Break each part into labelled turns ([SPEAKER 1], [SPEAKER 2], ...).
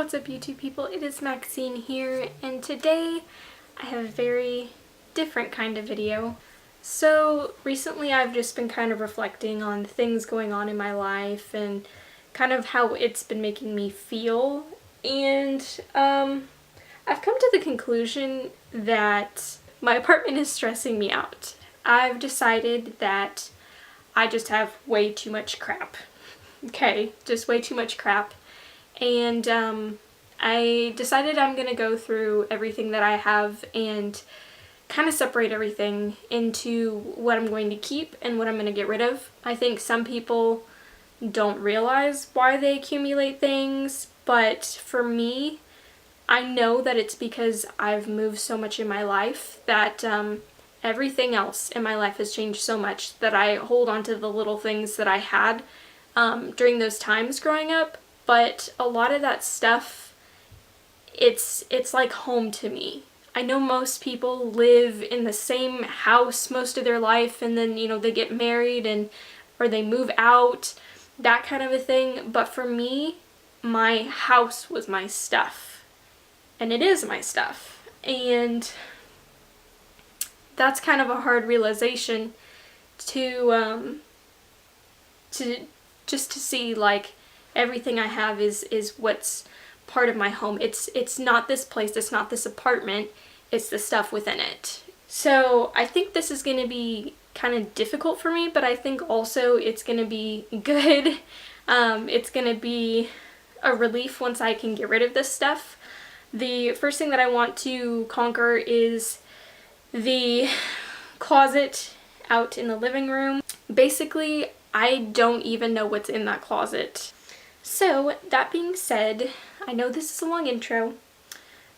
[SPEAKER 1] What's up YouTube people, it is Maxine here, and today I have a very different kind of video. So recently I've just been kind of reflecting on things going on in my life and kind of how it's been making me feel, and I've come to the conclusion that my apartment is stressing me out. I've decided that I just have way too much crap. Okay, just way too much crap. And I decided I'm gonna go through everything that I have and kind of separate everything into what I'm going to keep and what I'm going to get rid of. I think some people don't realize why they accumulate things, but for me, I know that it's because I've moved so much in my life that everything else in my life has changed so much that I hold on to the little things that I had during those times growing up. But a lot of that stuff, it's like home to me. I know most people live in the same house most of their life, and then, you know, they get married or they move out, that kind of a thing. But for me, my house was my stuff. And it is my stuff. And that's kind of a hard realization to see, like, everything I have is what's part of my home. It's not this place, it's not this apartment, it's the stuff within it. So I think this is going to be kind of difficult for me, but I think also it's going to be good. It's going to be a relief once I can get rid of this stuff. The first thing that I want to conquer is the closet out in the living room. Basically, I don't even know what's in that closet. So, that being said, I know this is a long intro,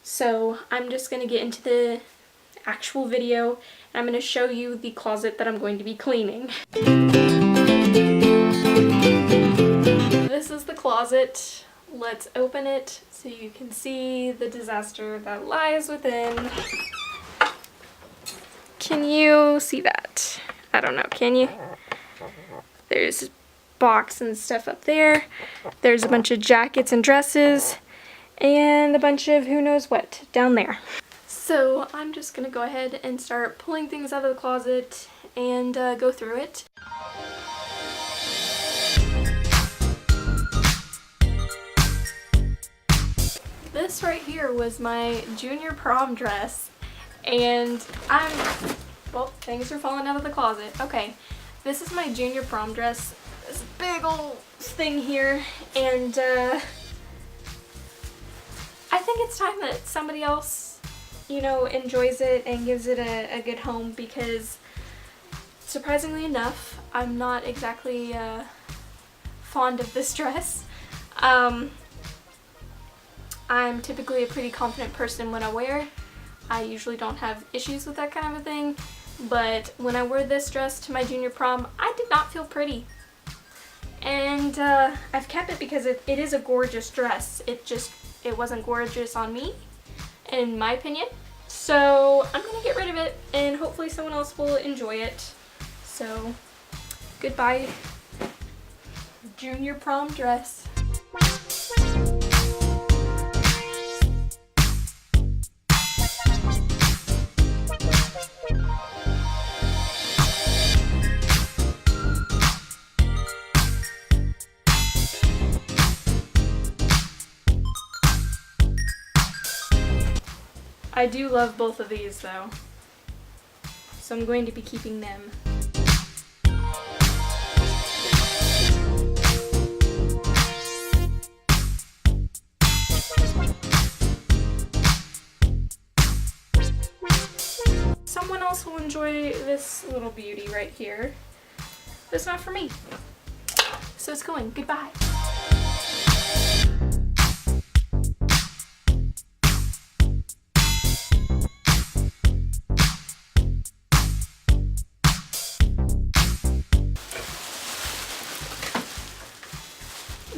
[SPEAKER 1] so I'm just going to get into the actual video, and I'm going to show you the closet that I'm going to be cleaning. This is the closet. Let's open it so you can see the disaster that lies within. Can you see that? I don't know, can you? There's box and stuff up there. There's a bunch of jackets and dresses and a bunch of who knows what down there. So I'm just gonna go ahead and start pulling things out of the closet and go through it. This right here was my junior prom dress, and well, things are falling out of the closet. Okay, this is my junior prom dress. This big old thing here, and I think it's time that somebody else, you know, enjoys it and gives it a good home, because surprisingly enough, I'm not exactly fond of this dress. I'm typically a pretty confident person when I wear. I usually don't have issues with that kind of a thing, but when I wore this dress to my junior prom, I did not feel pretty. And I've kept it because it is a gorgeous dress. It wasn't gorgeous on me, in my opinion. So I'm gonna get rid of it, and hopefully someone else will enjoy it. So goodbye, junior prom dress. I do love both of these though, so I'm going to be keeping them. Someone else will enjoy this little beauty right here, but it's not for me. So it's going. Goodbye.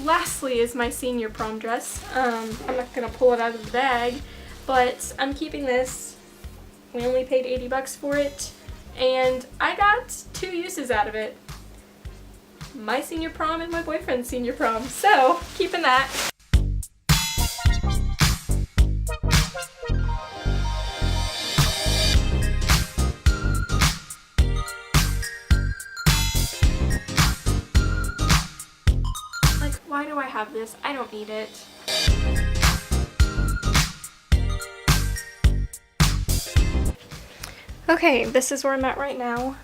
[SPEAKER 1] Lastly is my senior prom dress. I'm not gonna pull it out of the bag, but I'm keeping this. We only paid 80 bucks for it, and I got 2 uses out of it. my senior prom and my boyfriend's senior prom. So, keeping that. have this. I don't need it. Okay, this is where I'm at right now.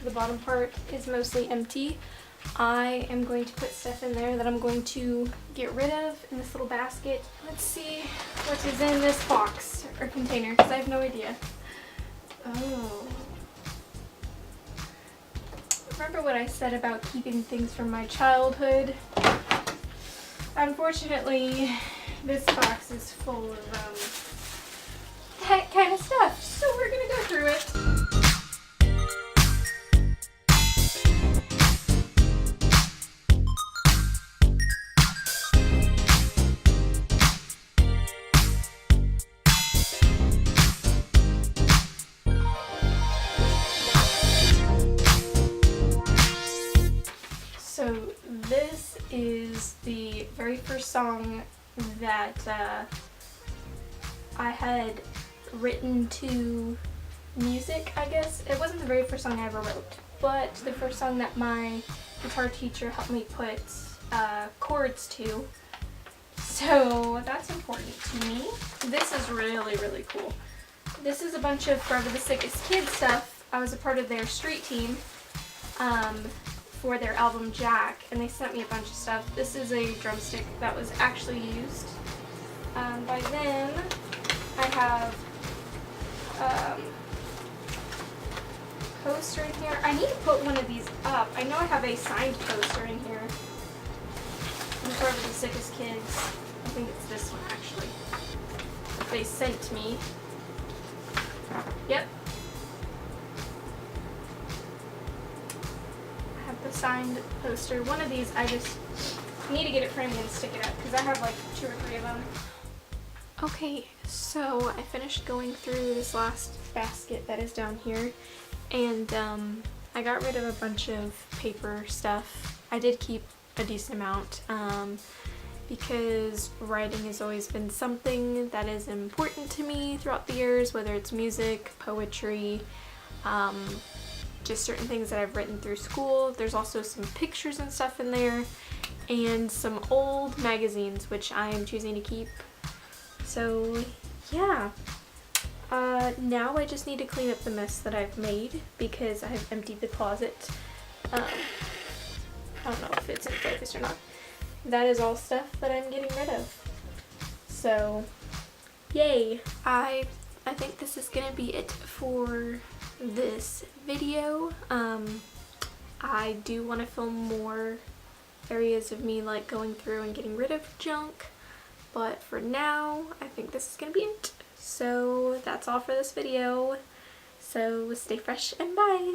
[SPEAKER 1] The bottom part is mostly empty. I am going to put stuff in there that I'm going to get rid of in this little basket. Let's see what is in this box or container, because I have no idea. Oh. Remember what I said about keeping things from my childhood? Unfortunately, this box is full of that kind of stuff, so we're gonna go through it. So this is the very first song that I had written to music, I guess. It wasn't the very first song I ever wrote, but the first song that my guitar teacher helped me put chords to. So that's important to me. This is really, really cool. This is a bunch of Forever the Sickest Kid stuff. I was a part of their street team for their album Jack, and they sent me a bunch of stuff. This is a drumstick that was actually used by them. I have poster in here. I need to put one of these up. I know I have a signed poster in here. I'm Forever the Sickest Kids. I think it's this one actually. They sent me. Yep. I have the signed poster. One of these I just need to get it framed and stick it up because I have like 2 or 3 of them. Okay, so I finished going through this last basket that is down here, and I got rid of a bunch of paper stuff. I did keep a decent amount because writing has always been something that is important to me throughout the years, whether it's music, poetry, just certain things that I've written through school. There's also some pictures and stuff in there, and some old magazines, which I am choosing to keep. So yeah, now I just need to clean up the mess that I've made because I have emptied the closet. I don't know if it's in focus or not. That is all stuff that I'm getting rid of. So yay. I think this is gonna be it for this video. I do want to film more areas of me like going through and getting rid of junk. But for now, I think this is going to be it. So that's all for this video. So stay fresh and bye.